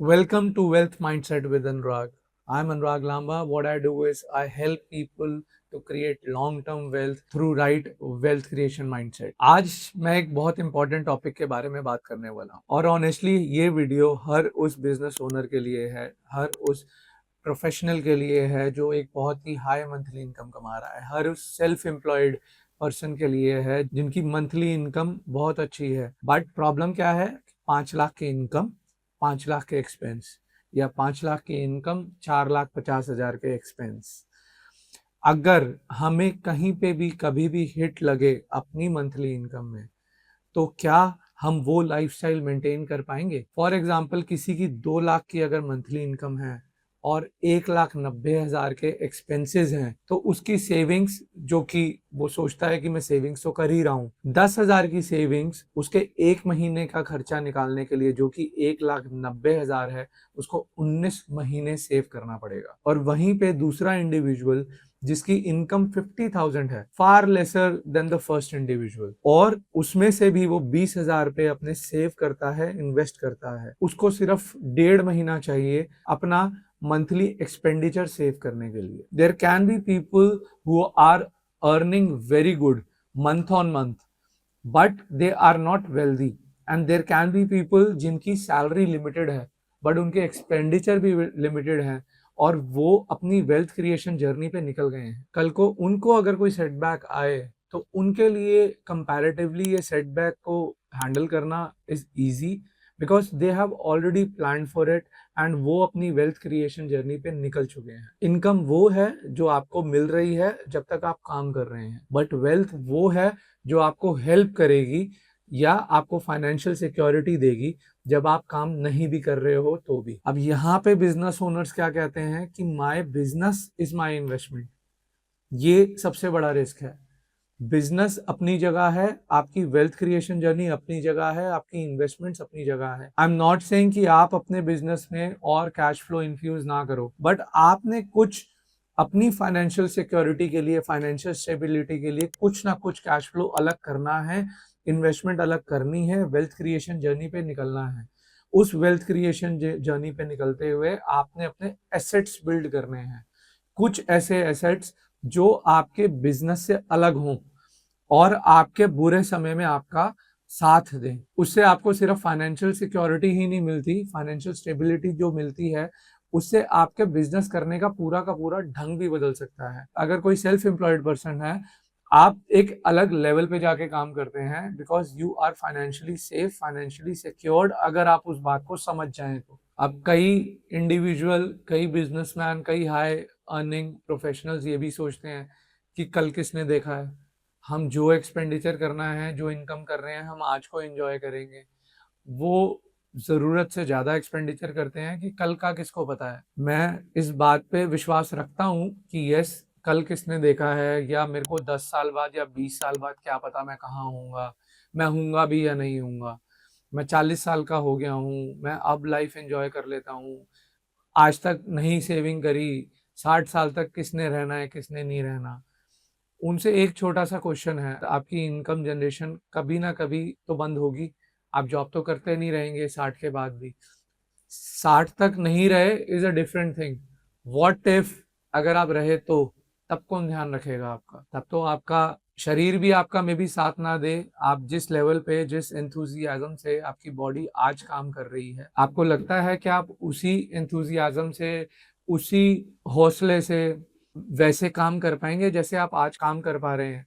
Welcome to Wealth Mindset with Anurag. I'm Anurag Lamba. What I do is I help people to create long-term wealth through right wealth creation mindset. आज मैं एक बहुत important topic के बारे में बात करने वाला हूँ और ऑनेस्टली ये वीडियो हर उस बिजनेस ओनर के लिए है, हर उस प्रोफेशनल के लिए है जो एक बहुत ही हाई मंथली इनकम कमा रहा है, हर उस सेल्फ एम्प्लॉयड पर्सन के लिए है जिनकी मंथली इनकम बहुत अच्छी है। बट प्रॉब्लम क्या है? 5 लाख की इनकम, 5 लाख के एक्सपेंस, या 5 लाख की इनकम, 4,50,000 के एक्सपेंस। अगर हमें कहीं पे भी कभी भी हिट लगे अपनी मंथली इनकम में, तो क्या हम वो लाइफस्टाइल मेंटेन कर पाएंगे? फॉर एग्जांपल, किसी की 2 लाख की अगर मंथली इनकम है और 1,90,000 के एक्सपेंसेस हैं, तो उसकी सेविंग्स, जो कि वो सोचता है कि मैं सेविंग्स तो कर ही रहा हूँ, 10,000 की सेविंग्स उसके 1 महीने का खर्चा निकालने के लिए, जो कि 1,90,000 है, उसको 19 महीने सेव करना पड़ेगा। और वहीं पे दूसरा इंडिविजुअल जिसकी इनकम 50,000 है, far lesser than the first individual, और उसमें से भी वो 20,000 पे अपने सेव करता है, इन्वेस्ट करता है, उसको सिर्फ 1.5 महीना चाहिए अपना मंथली एक्सपेंडिचर सेव करने के लिए। There can be people who are earning very good month on month, but they are not wealthy, and there can be people जिनकी सैलरी लिमिटेड है बट उनके एक्सपेंडिचर भी लिमिटेड है और वो अपनी वेल्थ क्रिएशन जर्नी पे निकल गए हैं। कल को उनको अगर कोई सेटबैक आए तो उनके लिए कंपैरेटिवली ये सेटबैक को हैंडल करना is easy, because they have already plan for it and वो अपनी वेल्थ क्रिएशन जर्नी पे निकल चुके हैं। इनकम वो है जो आपको मिल रही है जब तक आप काम कर रहे हैं, बट वेल्थ वो है जो आपको हेल्प करेगी या आपको फाइनेंशियल सिक्योरिटी देगी जब आप काम नहीं भी कर रहे हो तो भी। अब यहाँ पे बिजनेस ओनर्स क्या कहते हैं कि my business is my investment. ये सबसे बड़ा रिस्क है। बिजनेस अपनी जगह है, आपकी वेल्थ क्रिएशन जर्नी अपनी जगह है, आपकी इन्वेस्टमेंट्स अपनी जगह है। आई एम नॉट सेइंग कि आप अपने बिजनेस में और कैश फ्लो इन्फ्यूज ना करो, बट आपने कुछ अपनी फाइनेंशियल सिक्योरिटी के लिए, फाइनेंशियल स्टेबिलिटी के लिए कुछ ना कुछ कैश फ्लो अलग करना है, इन्वेस्टमेंट अलग करनी है, वेल्थ क्रिएशन जर्नी पे निकलना है। उस वेल्थ क्रिएशन जर्नी पे निकलते हुए आपने अपने एसेट्स बिल्ड करने हैं, कुछ ऐसे एसेट्स जो आपके बिजनेस से अलग हों और आपके बुरे समय में आपका साथ दें। उससे आपको सिर्फ फाइनेंशियल सिक्योरिटी ही नहीं मिलती, फाइनेंशियल स्टेबिलिटी जो मिलती है उससे आपके बिजनेस करने का पूरा ढंग भी बदल सकता है। अगर कोई सेल्फ एम्प्लॉयड पर्सन है, आप एक अलग लेवल पे जाके काम करते हैं because you are financially safe, financially secured, अगर आप उस बात को समझ जाएं तो। अब कई इंडिविजुअल, कई बिजनेसमैन, कई हाई अर्निंग प्रोफेशनल्स ये भी सोचते हैं कि कल किसने देखा है, हम जो एक्सपेंडिचर करना है, जो इनकम कर रहे हैं, हम आज को एंजॉय करेंगे। वो जरूरत से ज्यादा एक्सपेंडिचर करते हैं कि कल का किसको पता है। मैं इस बात पे विश्वास रखता हूँ कि यस, कल किसने देखा है, या मेरे को 10 साल बाद या 20 साल बाद क्या पता मैं कहाँ हूँगा, मैं हूँगा भी या नहीं हूँगा। मैं 40 साल का हो गया हूँ, मैं अब लाइफ एंजॉय कर लेता हूँ। आज तक नहीं सेविंग करी, 60 साल तक किसने रहना है, किसने नहीं रहना। उनसे एक छोटा सा क्वेश्चन है, आपकी इनकम जनरेशन कभी ना कभी तो बंद होगी। आप जॉब तो करते नहीं रहेंगे 60 के बाद भी। 60 तक नहीं रहे is a different thing. What if अगर आप रहे तो, तब कौन ध्यान रखेगा आपका? तब तो आपका शरीर भी आपका में भी साथ ना दे। आप जिस लेवल पे, जिस एंथुजियाज्म से आपकी बॉडी आज काम कर रही है, आपको लगता है कि आप उसी एंथुजियाज्म से, उसी हौसले से वैसे काम कर पाएंगे जैसे आप आज काम कर पा रहे हैं?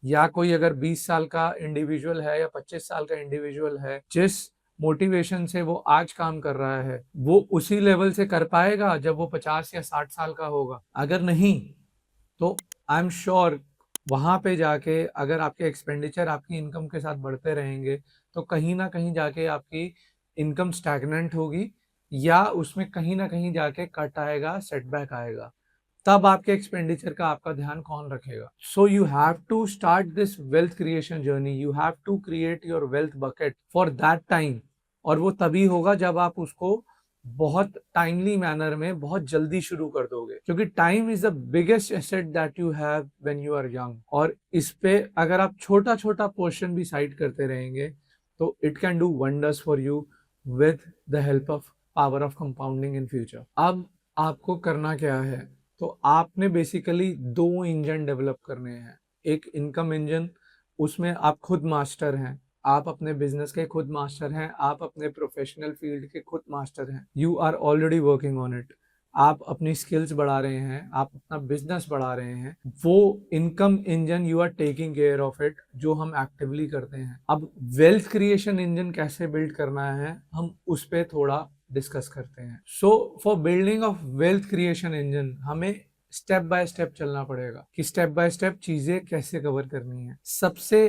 या कोई अगर 20 साल का इंडिविजुअल है या 25 साल का इंडिविजुअल है, जिस मोटिवेशन से वो आज काम कर रहा है, वो उसी लेवल से कर पाएगा जब वो 50 या 60 साल का होगा? अगर नहीं, तो आई एम श्योर वहां पे जाके अगर आपके एक्सपेंडिचर आपकी इनकम के साथ बढ़ते रहेंगे तो कहीं ना कहीं जाके आपकी इनकम स्टैग्नेंट होगी, या उसमें कहीं ना कहीं जाके कट आएगा, सेटबैक आएगा। तब आपके एक्सपेंडिचर का आपका ध्यान कौन रखेगा? So you have to start this wealth creation journey, you have to create your wealth bucket for that time. और वो तभी होगा जब आप उसको बहुत टाइमली मैनर में बहुत जल्दी शुरू कर दोगे, क्योंकि time is the biggest asset that you have when you are young. और इस पे अगर आप छोटा छोटा पोर्शन भी साइड करते रहेंगे तो it can do wonders for you with the help of power of compounding in future. अब आपको करना क्या है, तो आपने बेसिकली दो इंजन डेवलप करने हैं। एक इनकम इंजन, उसमें आप खुद मास्टर हैं, आप अपने बिजनेस के खुद मास्टर हैं, आप अपने प्रोफेशनल फील्ड के खुद मास्टर हैं, you are already working on it. आप अपनी स्किल्स बढ़ा रहे हैं, आप अपना बिजनेस बढ़ा रहे हैं, वो income engine you are taking care of it, जो हम एक्टिवली करते हैं। अब वेल्थ क्रिएशन इंजन कैसे बिल्ड करना है, हम उस पर थोड़ा डिस्कस करते हैं। So for building of wealth creation engine हमें स्टेप बाय स्टेप चलना पड़ेगा कि स्टेप बाय स्टेप चीजें कैसे कवर करनी है। सबसे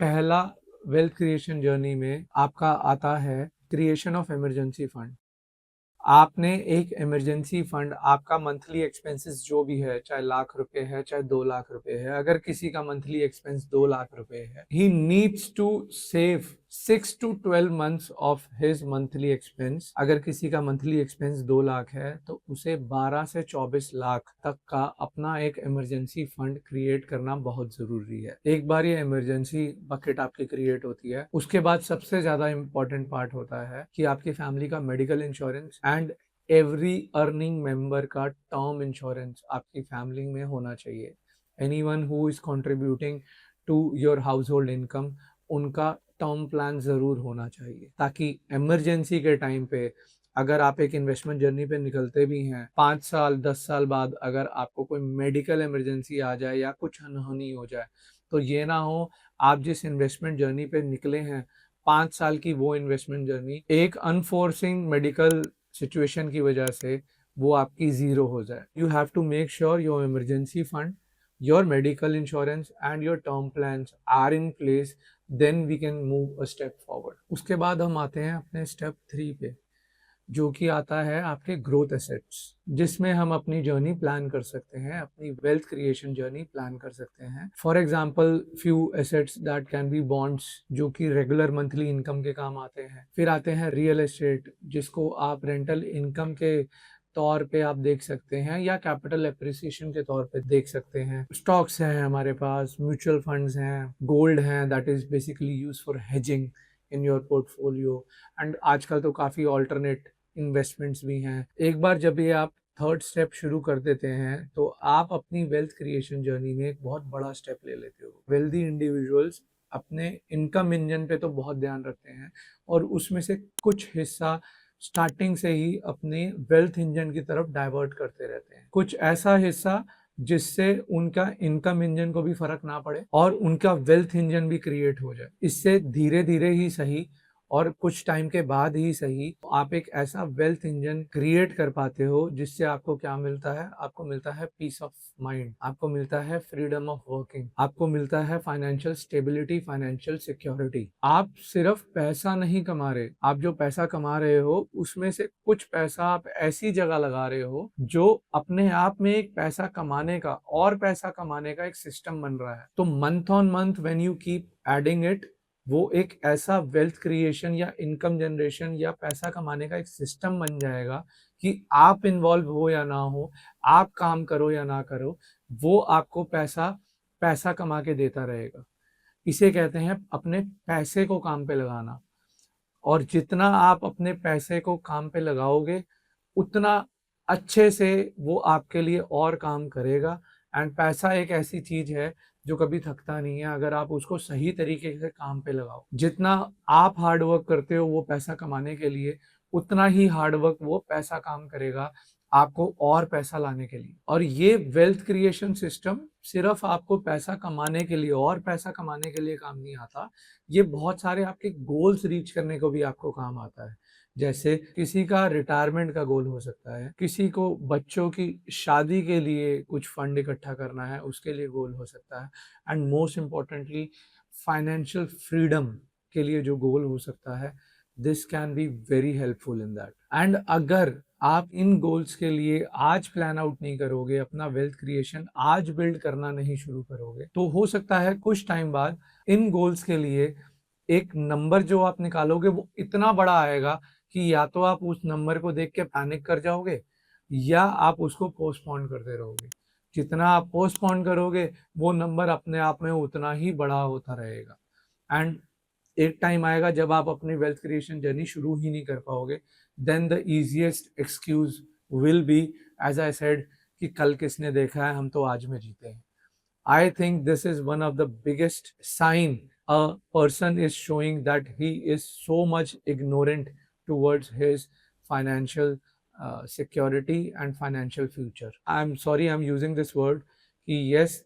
पहला वेल्थ क्रिएशन जर्नी में आपका आता है क्रिएशन ऑफ इमरजेंसी फंड। आपने एक इमरजेंसी फंड, आपका मंथली एक्सपेंसेस जो भी है, चाहे लाख रुपए है चाहे 2 लाख रुपए है, अगर किसी का मंथली एक्सपेंस 2 लाख रुपए है, he needs to save 6 to 12 months of his monthly expense. अगर किसी का मंथली एक्सपेंस 2 लाख है तो उसे 12 से 24 लाख तक का अपना एक इमरजेंसी फंड क्रिएट करना बहुत जरूरी है। एक बार ये इमरजेंसी बकेट आपकी क्रिएट होती है, उसके बाद सबसे ज्यादा इंपॉर्टेंट पार्ट होता है कि आपकी फैमिली का medical insurance and every earning member का टर्म इंश्योरेंस आपकी फैमिली में होना चाहिए। Anyone who is contributing to your household income, उनका टर्म प्लान जरूर होना चाहिए, ताकि इमरजेंसी के टाइम पे अगर आप एक इन्वेस्टमेंट जर्नी पे निकलते भी हैं, 5 साल 10 साल बाद अगर आपको कोई मेडिकल इमरजेंसी आ जाए या कुछ अनहोनी हो जाए, तो ये ना हो आप जिस इन्वेस्टमेंट जर्नी पे निकले हैं 5 साल की, वो इन्वेस्टमेंट जर्नी एक अनफोर्सिंग मेडिकल सिचुएशन की वजह से वो आपकी जीरो हो जाए। You have to make sure your emergency fund, your medical insurance and your term plans are in place, then we can move a step forward. उसके बाद हम आते हैं अपने स्टेप 3 पे, जो कि आता है आपके ग्रोथ एसेट्स, जिसमें हम अपनी जर्नी प्लान कर सकते हैं, अपनी वेल्थ क्रिएशन जर्नी प्लान कर सकते हैं। For example few assets that can be bonds, जो कि रेगुलर मंथली इनकम के काम आते हैं। फिर आते हैं रियल एस्टेट, जिसको आप रेंटल इनकम के तौर पे आप देख सकते हैं या कैपिटल एप्रिसिएशन के तौर पे देख सकते हैं। स्टॉक्स हैं हमारे पास, म्यूचुअल फंड्स हैं, गोल्ड हैं, that is basically use for hedging in your portfolio, and आजकल तो काफ़ी ऑल्टरनेट इन्वेस्टमेंट्स भी हैं। एक बार जब ये आप थर्ड स्टेप शुरू कर देते हैं तो आप अपनी वेल्थ क्रिएशन जर्नी में एक बहुत बड़ा स्टेप ले लेते हो। वेल्दी इंडिविजुअल्स अपने इनकम इंजन पे तो बहुत ध्यान रखते हैं और उसमें से कुछ हिस्सा स्टार्टिंग से ही अपने वेल्थ इंजन की तरफ डाइवर्ट करते रहते हैं। कुछ ऐसा हिस्सा जिससे उनका इनकम इंजन को भी फर्क ना पड़े और उनका वेल्थ इंजन भी क्रिएट हो जाए। इससे धीरे धीरे ही सही और कुछ टाइम के बाद ही सही आप एक ऐसा वेल्थ इंजन क्रिएट कर पाते हो जिससे आपको क्या मिलता है, आपको मिलता है पीस ऑफ माइंड, आपको मिलता है फ्रीडम ऑफ वर्किंग, आपको मिलता है फाइनेंशियल स्टेबिलिटी, फाइनेंशियल सिक्योरिटी। आप सिर्फ पैसा नहीं कमा रहे, आप जो पैसा कमा रहे हो उसमें से कुछ पैसा आप ऐसी जगह लगा रहे हो जो अपने आप में एक पैसा कमाने का और पैसा कमाने का एक सिस्टम बन रहा है। तो month on month when you keep adding it, वो एक ऐसा वेल्थ क्रिएशन या इनकम जनरेशन या पैसा कमाने का एक सिस्टम बन जाएगा कि आप इन्वॉल्व हो या ना हो, आप काम करो या ना करो, वो आपको पैसा पैसा कमा के देता रहेगा। इसे कहते हैं अपने पैसे को काम पे लगाना। और जितना आप अपने पैसे को काम पे लगाओगे उतना अच्छे से वो आपके लिए और काम करेगा। एंड पैसा एक ऐसी चीज है जो कभी थकता नहीं है अगर आप उसको सही तरीके से काम पे लगाओ। जितना आप हार्ड वर्क करते हो वो पैसा कमाने के लिए, उतना ही हार्ड वर्क वो पैसा काम करेगा आपको और पैसा लाने के लिए। और ये वेल्थ क्रिएशन सिस्टम सिर्फ आपको पैसा कमाने के लिए और पैसा कमाने के लिए काम नहीं आता, ये बहुत सारे आपके गोल्स रीच करने को भी आपको काम आता है। जैसे किसी का रिटायरमेंट का गोल हो सकता है, किसी को बच्चों की शादी के लिए कुछ फंड इकट्ठा करना है, उसके लिए गोल हो सकता है। And most importantly financial freedom के लिए जो गोल हो सकता है, this can be very helpful in that. And अगर आप इन गोल्स के लिए आज प्लान आउट नहीं करोगे, अपना वेल्थ क्रिएशन आज बिल्ड करना नहीं शुरू करोगे, तो हो सकता है कुछ टाइम बाद इन गोल्स के लिए एक नंबर जो आप निकालोगे वो इतना बड़ा आएगा कि या तो आप उस नंबर को देख के पैनिक कर जाओगे या आप उसको पोस्टपोन करते रहोगे। जितना आप पोस्टपोन करोगे वो नंबर अपने आप में उतना ही बड़ा होता रहेगा। एंड एक टाइम आएगा जब आप अपनी वेल्थ क्रिएशन जर्नी शुरू ही नहीं कर पाओगे, then the easiest excuse will be, as I said, कि कल किसने देखा है, हम तो आज में जीते हैं. I think this is one of the biggest sign a person is showing that he is so much ignorant towards his financial security and financial future. I'm sorry I'm using this word कि yes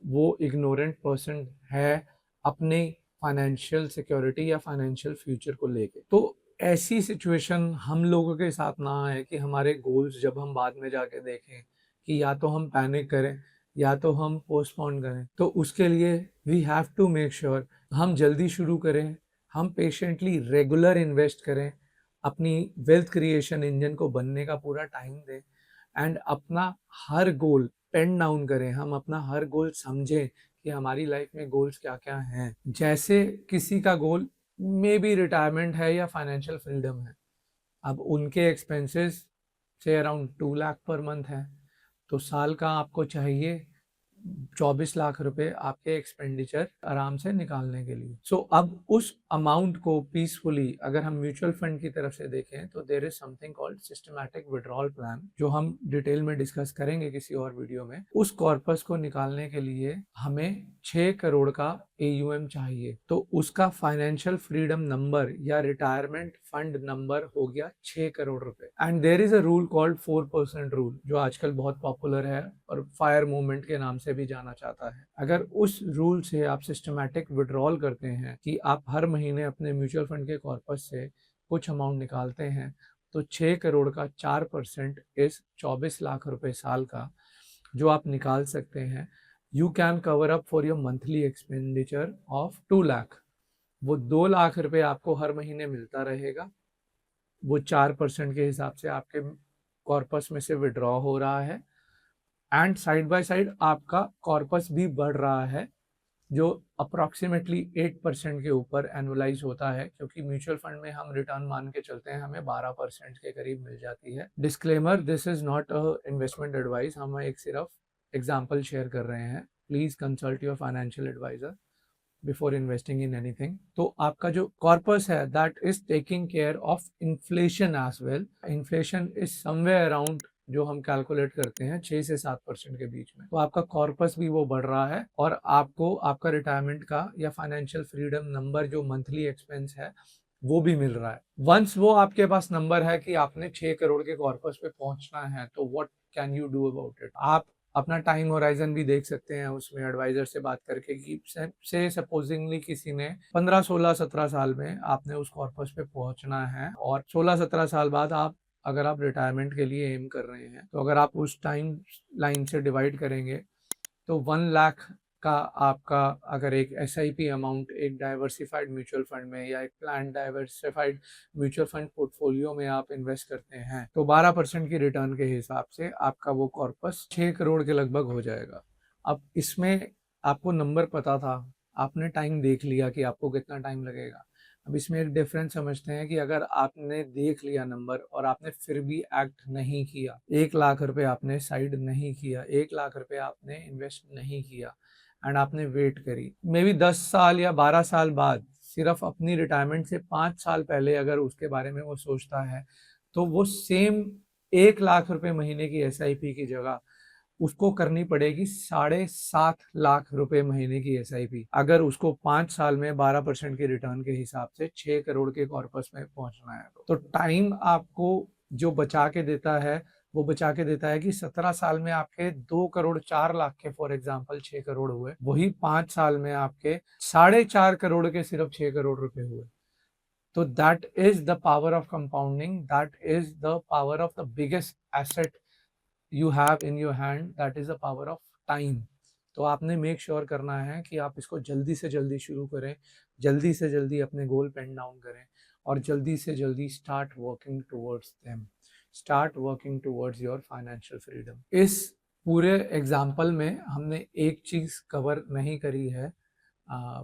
वो ignorant person है अपने financial security या financial future को लेके. तो ऐसी situation हम लोगों के साथ ना आए कि हमारे गोल्स जब हम बाद में जाके देखें कि या तो हम पैनिक करें या तो हम पोस्टपोन करें. तो उसके लिए we have to make sure हम जल्दी शुरू करें, हम पेशेंटली रेगुलर इन्वेस्ट करें, अपनी वेल्थ क्रिएशन इंजन को बनने का पूरा टाइम दें एंड अपना हर गोल पेन डाउन करें. हम अपना हर गोल समझें कि हमारी लाइफ में गोल्स क्या क्या हैं. जैसे किसी का गोल मे बी रिटायरमेंट है या फाइनेंशियल फ्रीडम है. अब उनके एक्सपेंसेस से अराउंड 2 लाख पर मंथ है, तो साल का आपको चाहिए 24 लाख रुपए आपके एक्सपेंडिचर आराम से निकालने के लिए. सो अब उस अमाउंट को पीसफुली अगर हम म्यूचुअल फंड की तरफ से देखें तो there is something called systematic withdrawal plan, जो हम डिटेल में डिस्कस करेंगे किसी और वीडियो में. उस कॉर्पस को निकालने के लिए हमें 6 करोड़ का AUM चाहिए. तो उसका फाइनेंशियल फ्रीडम नंबर या रिटायरमेंट फंड नंबर हो गया 6 करोड़ रुपए. And there is a rule called 4% rule, जो आजकल बहुत पॉपुलर है और फायर मूवमेंट के नाम से भी जाना जाता है. अगर उस रूल से आप सिस्टमैटिक विड्रॉल करते हैं कि आप हर महीने अपने म्यूचुअल फंड के कॉर्पस से कुछ अमाउंट निकालते हैं, तो 6 करोड़ का 4% इस 24 लाख रुपए साल का जो आप निकाल सकते हैं, you can cover up for your monthly expenditure of 2 lakh. वो 2 लाख रुपए आपको हर महीने मिलता रहेगा. वो 4% के हिसाब से आपके कॉर्पस में से विड्रॉ हो रहा है एंड साइड बाय साइड आपका कॉर्पस भी बढ़ रहा है, जो अप्रॉक्सीमेटली 8% के ऊपर एनुअलाइज होता है, क्योंकि म्यूचुअल फंड में हम रिटर्न मान के चलते हैं, हमें 12% के करीब मिल जाती है. Disclaimer, this is not a investment advice, हम एक सिर्फ एग्जाम्पल शेयर कर रहे हैं. Please consult your financial advisor before investing in anything. तो आपका जो कॉर्पस है that is taking care of inflation as well. Inflation is somewhere around, जो हम कैलकुलेट करते हैं 6 से 7% के बीच में. तो आपका कॉर्पस भी वो बढ़ रहा है और आपको आपका रिटायरमेंट का या फाइनेंशियल फ्रीडम नंबर जो मंथली एक्सपेंस है वो भी मिल रहा है. वंस वो आपके पास नंबर है कि आपने 6 करोड़ के कॉर्पस पे पहुंचना है, तो what can you do about it. आप अपना टाइम होराइजन भी देख सकते हैं उसमें एडवाइजर से बात करके कि से सपोजिंगली किसी ने 15 16 17 साल में आपने उस कॉर्पस पे पहुंचना है और 16 17 साल बाद आप अगर आप रिटायरमेंट के लिए एम कर रहे हैं, तो अगर आप उस टाइम लाइन से डिवाइड करेंगे तो 1 लाख का आपका अगर एक SIP अमाउंट एक डाइवर्सिफाइड म्यूचुअल फंड में या एक plan diversified mutual fund portfolio में आप इन्वेस्ट करते हैं, तो 12% की रिटर्न के हिसाब से आपका वो कॉर्पस 6 करोड़ के लगभग हो जाएगा. अब इसमें आपको नंबर पता था, आपने टाइम देख लिया कि आपको कितना टाइम लगेगा. अब इसमें एक डिफरेंस समझते हैं कि अगर आपने देख लिया नंबर और आपने फिर भी एक्ट नहीं किया, 1 लाख रुपए आपने साइड नहीं किया, 1 लाख रुपए आपने इन्वेस्ट नहीं किया एंड आपने वेट करी, मे बी 10 साल या 12 साल बाद, सिर्फ अपनी रिटायरमेंट से 5 साल पहले अगर उसके बारे में वो सोचता है, तो वो सेम 1 लाख रुपए महीने की SIP की जगह उसको करनी पड़ेगी 7.5 लाख रुपए महीने की SIP, अगर उसको 5 साल में 12% की रिटर्न के हिसाब से 6 करोड़ के कॉर्पस में पहुंचना है. तो टाइम आपको जो बचा के देता है वो बचा के देता है कि 17 साल में आपके 2 करोड़ 4 लाख के फॉर एग्जांपल 6 करोड़ हुए, वही 5 साल में आपके 4.5 करोड़ के सिर्फ 6 करोड़ रुपए हुए. तो that is the power of compounding, that is the power of the biggest asset you have in your hand, that is the power of time. तो आपने मेक श्योर करना है कि आप इसको जल्दी से जल्दी शुरू करें, जल्दी से जल्दी अपने गोल पेन डाउन करें और जल्दी से जल्दी start working towards them, start working towards your financial freedom. इस पूरे एग्जाम्पल में हमने एक चीज़ कवर नहीं करी है,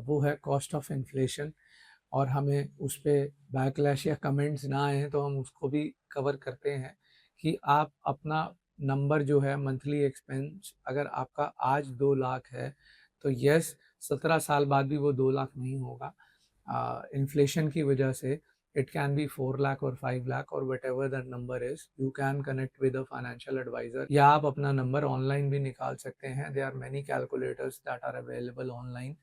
वो है कॉस्ट ऑफ इन्फ्लेशन, और हमें उस पर बैकलैश या कमेंट्स ना आए तो हम उसको भी कवर करते हैं कि आप अपना नंबर जो है मंथली एक्सपेंस, अगर आपका आज 2 लाख है तो यस 17 साल बाद भी वो 2 लाख नहीं होगा इन्फ्लेशन की वजह से, it can be 4 lakh or 5 lakh or whatever that number is. You can connect with a financial advisor, या आप अपना नंबर ऑनलाइन भी निकाल सकते हैं. There are many calculators that are available online.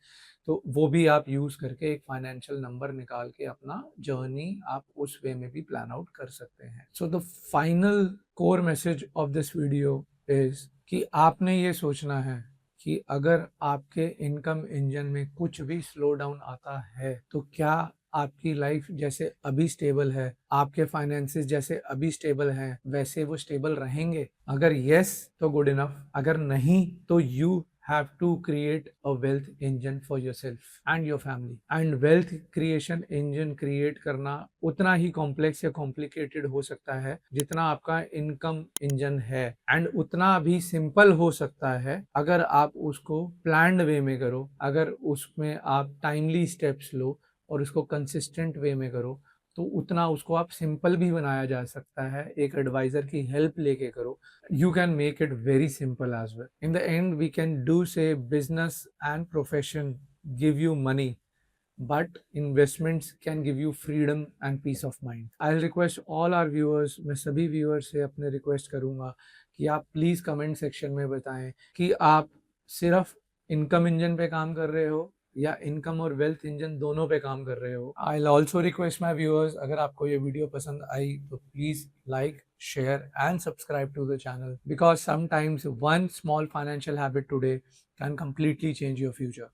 तो वो भी आप यूज करके एक फाइनेंशियल नंबर निकाल के अपना जर्नी आप उस वे में भी प्लान आउट कर सकते हैं. So the final core message of this video is कि आपने ये सोचना है कि अगर आपके इनकम इंजन में कुछ भी स्लो डाउन आता है तो क्या आपकी लाइफ जैसे अभी स्टेबल है, आपके फाइनेंसेस जैसे अभी स्टेबल हैं, वैसे वो स्टेबल रहेंगे? अगर यस तो गुड इनफ, अगर नहीं तो you have to create a wealth engine for yourself and your family. And wealth creation engine create करना उतना ही complex या complicated हो सकता है जितना आपका income engine है, and उतना भी simple हो सकता है अगर आप उसको planned way में करो, अगर उसमें आप timely steps लो और उसको consistent way में करो तो उतना उसको आप सिंपल भी बनाया जा सकता है. एक एडवाइजर की हेल्प लेके करो. You can make it very simple as well. In the end, we can do say business and profession give you money, but investments can give you freedom and peace of mind. I'll request all our viewers, मैं सभी viewers से अपने request करूँगा कि आप please comment section में बताएं कि आप सिर्फ income engine पे काम कर रहे हो या इनकम और वेल्थ इंजन दोनों पे काम कर रहे हो. I also request my viewers, अगर आपको ये वीडियो पसंद आई तो please like, share and subscribe to the channel, because sometimes one small financial habit today can completely change your future.